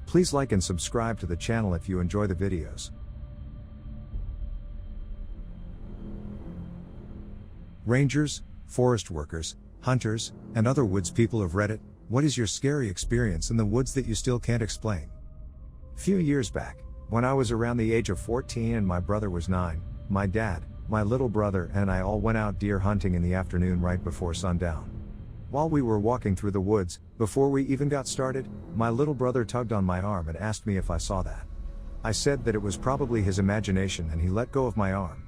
Please like and subscribe to the channel if you enjoy the videos. Rangers, forest workers, hunters, and other woods people of Reddit, what is your scary experience in the woods that you still can't explain? Few years back, when I was around the age of 14 and my brother was 9, my dad, my little brother and I all went out deer hunting in the afternoon right before sundown. While we were walking through the woods, before we even got started, my little brother tugged on my arm and asked me if I saw that. I said that it was probably his imagination and he let go of my arm.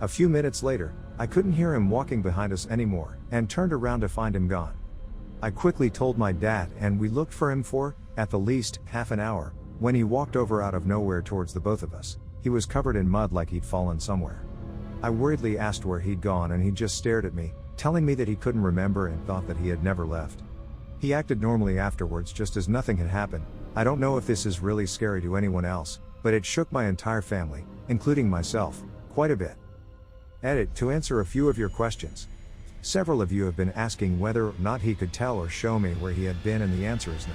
A few minutes later, I couldn't hear him walking behind us anymore, and turned around to find him gone. I quickly told my dad and we looked for him for, at the least, half an hour, when he walked over out of nowhere towards the both of us. He was covered in mud like he'd fallen somewhere. I worriedly asked where he'd gone and he just stared at me, telling me that he couldn't remember and thought that he had never left. He acted normally afterwards just as nothing had happened. I don't know if this is really scary to anyone else, but it shook my entire family, including myself, quite a bit. Edit, to answer a few of your questions. Several of you have been asking whether or not he could tell or show me where he had been, and the answer is no.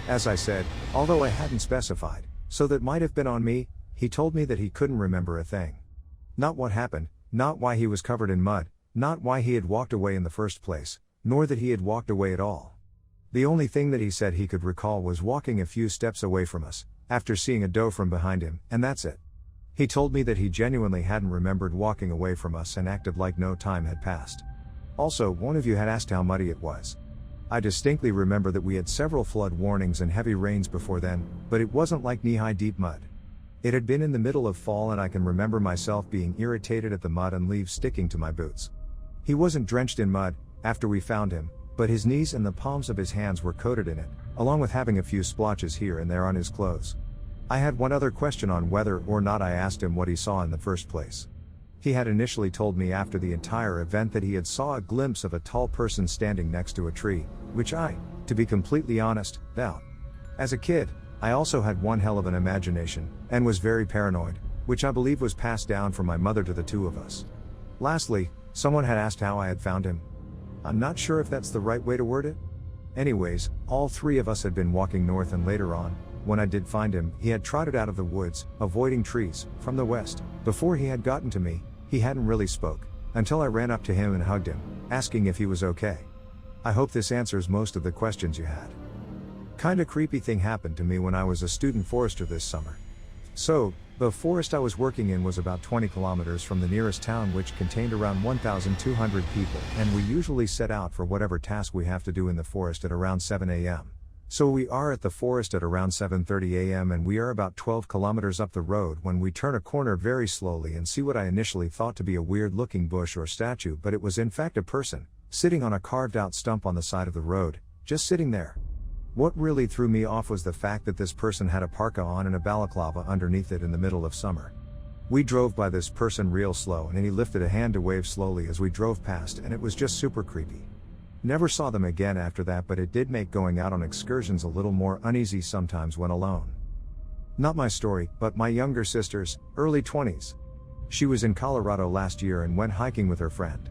As I said, although I hadn't specified, so that might have been on me, he told me that he couldn't remember a thing. Not what happened, not why he was covered in mud, not why he had walked away in the first place, nor that he had walked away at all. The only thing that he said he could recall was walking a few steps away from us, after seeing a doe from behind him, and that's it. He told me that he genuinely hadn't remembered walking away from us and acted like no time had passed. Also, one of you had asked how muddy it was. I distinctly remember that we had several flood warnings and heavy rains before then, but it wasn't like knee-high deep mud. It had been in the middle of fall and I can remember myself being irritated at the mud and leaves sticking to my boots. He wasn't drenched in mud, after we found him, but his knees and the palms of his hands were coated in it, along with having a few splotches here and there on his clothes. I had one other question on whether or not I asked him what he saw in the first place. He had initially told me after the entire event that he had saw a glimpse of a tall person standing next to a tree, which I, to be completely honest, doubt. As a kid, I also had one hell of an imagination, and was very paranoid, which I believe was passed down from my mother to the two of us. Lastly, someone had asked how I had found him. I'm not sure if that's the right way to word it. Anyways, all three of us had been walking north, and later on, when I did find him, he had trotted out of the woods, avoiding trees, from the west. Before he had gotten to me, he hadn't really spoke, until I ran up to him and hugged him, asking if he was okay. I hope this answers most of the questions you had. Kinda creepy thing happened to me when I was a student forester this summer. So, the forest I was working in was about 20 kilometers from the nearest town, which contained around 1,200 people, and we usually set out for whatever task we have to do in the forest at around 7 a.m. So we are at the forest at around 7:30 a.m. and we are about 12 kilometers up the road when we turn a corner very slowly and see what I initially thought to be a weird looking bush or statue, but it was in fact a person, sitting on a carved out stump on the side of the road, just sitting there. What really threw me off was the fact that this person had a parka on and a balaclava underneath it in the middle of summer. We drove by this person real slow and he lifted a hand to wave slowly as we drove past, and it was just super creepy. Never saw them again after that, but it did make going out on excursions a little more uneasy sometimes when alone. Not my story, but my younger sister's, early 20s. She was in Colorado last year and went hiking with her friend.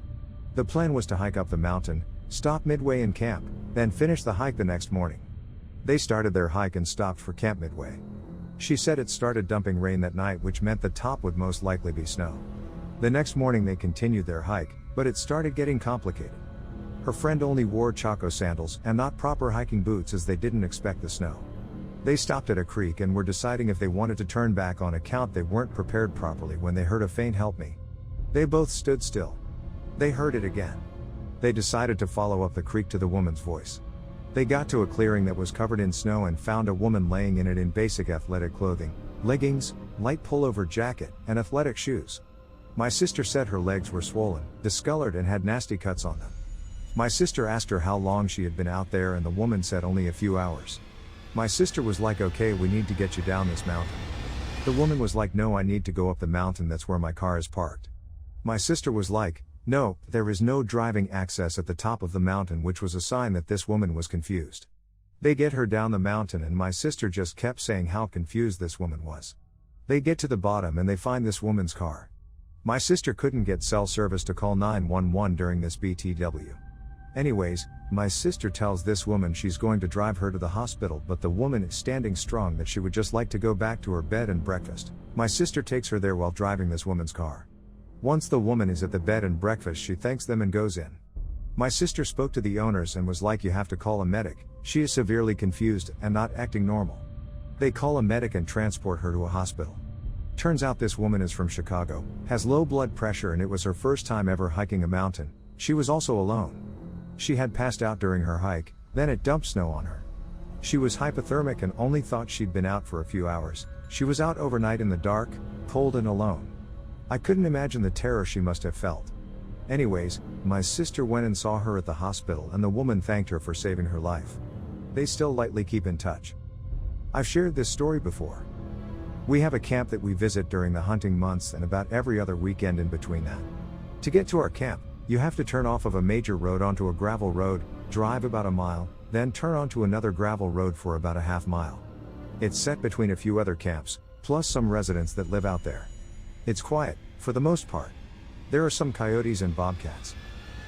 The plan was to hike up the mountain, stop midway and camp, then finish the hike the next morning. They started their hike and stopped for camp midway. She said it started dumping rain that night, which meant the top would most likely be snow. The next morning they continued their hike, but it started getting complicated. Her friend only wore Chaco sandals and not proper hiking boots as they didn't expect the snow. They stopped at a creek and were deciding if they wanted to turn back on account they weren't prepared properly when they heard a faint "help me." They both stood still. They heard it again. They decided to follow up the creek to the woman's voice. They got to a clearing that was covered in snow and found a woman laying in it in basic athletic clothing, leggings, light pullover jacket, and athletic shoes. My sister said her legs were swollen, discolored, and had nasty cuts on them. My sister asked her how long she had been out there, and the woman said only a few hours. My sister was like, "Okay, we need to get you down this mountain." The woman was like, "No, I need to go up the mountain, that's where my car is parked." My sister was like, "No, there is no driving access at the top of the mountain," which was a sign that this woman was confused. They get her down the mountain and my sister just kept saying how confused this woman was. They get to the bottom and they find this woman's car. My sister couldn't get cell service to call 911 during this BTW. Anyways, my sister tells this woman she's going to drive her to the hospital, but the woman is standing strong that she would just like to go back to her bed and breakfast. My sister takes her there while driving this woman's car. Once the woman is at the bed and breakfast, she thanks them and goes in. My sister spoke to the owners and was like, you have to call a medic, she is severely confused and not acting normal. They call a medic and transport her to a hospital. Turns out this woman is from Chicago, has low blood pressure, and it was her first time ever hiking a mountain. She was also alone. She had passed out during her hike, then it dumped snow on her. She was hypothermic and only thought she'd been out for a few hours. She was out overnight in the dark, cold and alone. I couldn't imagine the terror she must have felt. Anyways, my sister went and saw her at the hospital, and the woman thanked her for saving her life. They still lightly keep in touch. I've shared this story before. We have a camp that we visit during the hunting months and about every other weekend in between that. To get to our camp, you have to turn off of a major road onto a gravel road, drive about a mile, then turn onto another gravel road for about a half mile. It's set between a few other camps, plus some residents that live out there. It's quiet, for the most part. There are some coyotes and bobcats.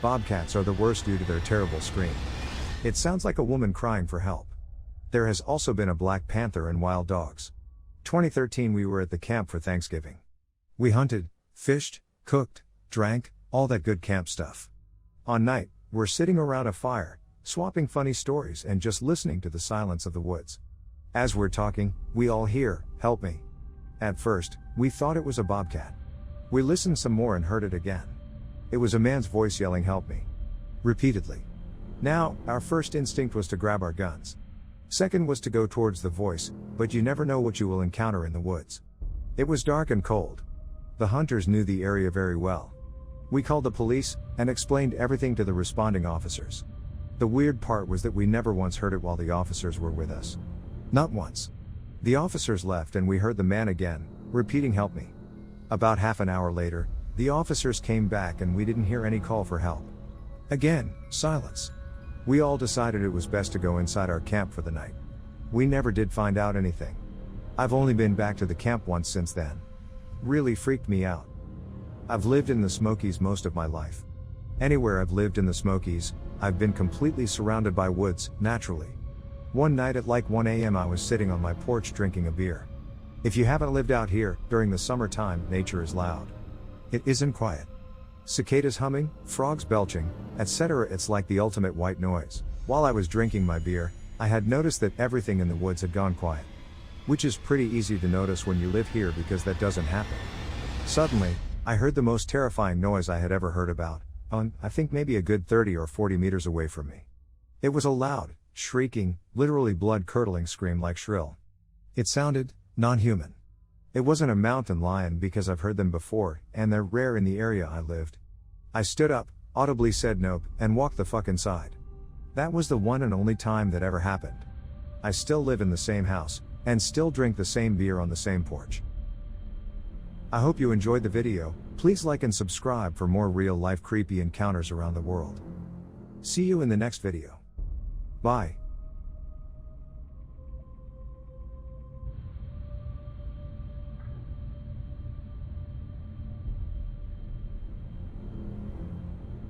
Bobcats are the worst due to their terrible scream. It sounds like a woman crying for help. There has also been a black panther and wild dogs. 2013 we were at the camp for Thanksgiving. We hunted, fished, cooked, drank, all that good camp stuff. On night, we're sitting around a fire, swapping funny stories and just listening to the silence of the woods. As we're talking, we all hear, "Help me." At first, we thought it was a bobcat. We listened some more and heard it again. It was a man's voice yelling, "Help me," repeatedly. Now, our first instinct was to grab our guns. Second was to go towards the voice, but you never know what you will encounter in the woods. It was dark and cold. The hunters knew the area very well. We called the police, and explained everything to the responding officers. The weird part was that we never once heard it while the officers were with us. Not once. The officers left and we heard the man again, repeating, "Help me." About half an hour later, the officers came back and we didn't hear any call for help. Again, silence. We all decided it was best to go inside our camp for the night. We never did find out anything. I've only been back to the camp once since then. Really freaked me out. I've lived in the Smokies most of my life. Anywhere I've lived in the Smokies, I've been completely surrounded by woods, naturally. One night at like 1 a.m. I was sitting on my porch drinking a beer. If you haven't lived out here, during the summertime, nature is loud. It isn't quiet. Cicadas humming, frogs belching, etc. It's like the ultimate white noise. While I was drinking my beer, I had noticed that everything in the woods had gone quiet. Which is pretty easy to notice when you live here because that doesn't happen. Suddenly, I heard the most terrifying noise I had ever heard about, I think maybe a good 30 or 40 meters away from me. It was a loud, shrieking, literally blood-curdling scream, like shrill. It sounded non-human. It wasn't a mountain lion because I've heard them before, and they're rare in the area I lived. I stood up, audibly said nope, and walked the fuck inside. That was the one and only time that ever happened. I still live in the same house, and still drink the same beer on the same porch. I hope you enjoyed the video. Please like and subscribe for more real-life creepy encounters around the world. See you in the next video. Bye.